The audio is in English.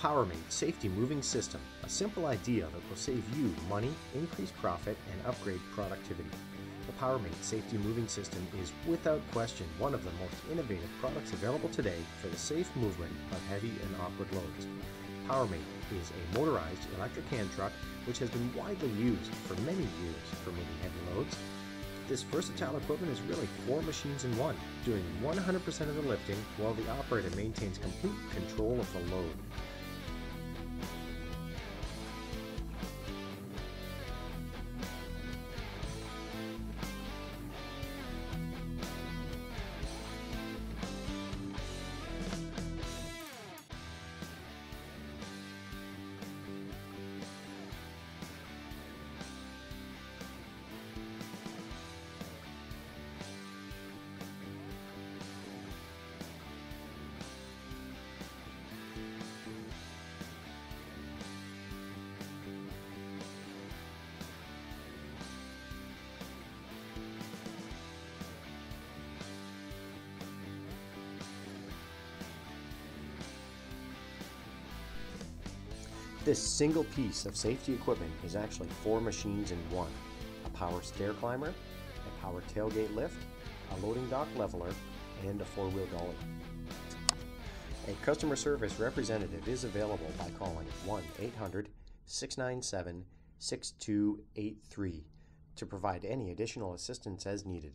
PowerMate Safety Moving System, a simple idea that will save you money, increase profit, and upgrade productivity. The PowerMate Safety Moving System is without question one of the most innovative products available today for the safe movement of heavy and awkward loads. PowerMate is a motorized electric hand truck which has been widely used for many years for moving heavy loads. This versatile equipment is really 4 machines in one, doing 100% of the lifting while the operator maintains complete control of the load. This single piece of safety equipment is actually 4 machines in one: a power stair climber, a power tailgate lift, a loading dock leveler, and a 4-wheel dolly. A customer service representative is available by calling 1-800-697-6283 to provide any additional assistance as needed.